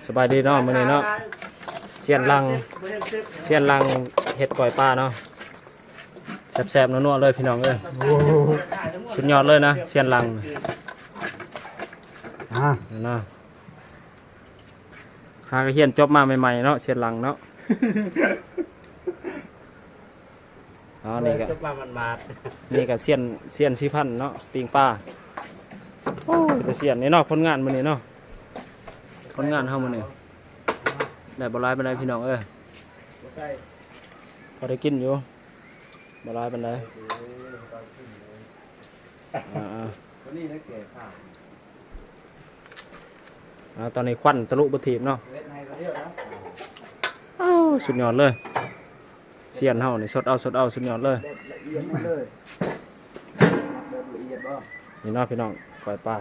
สบายดีเนาะมื้อนี้เนาะเสียนลังเฮ็ดก้อยปลาเนาะแซ่บๆนัวๆเลยพี่น้องเอ้ยสุดยอดเลยนะเสียนลังเนาะหากระเฮียนจบมาใหม่ๆเนาะเสียนลังเนาะนี่ก็เสียน4,000เนาะปิ้งปลาโอ้ยแต่เสียนนี่เนาะผลงานมื้อนี้เนาะผลงานเฮามื้อนี้ได้บ่หลายปานใดพี่น้องเอ้ยพอได้กินอยู่บ่หลายปานใดตอนนี้ควันทะลุบ่ถีบเนาะสุดยอดเลยเสียนเฮานี่สดเอาสุดยอดเลยนี่เนาะพี่น้องก้อยปลา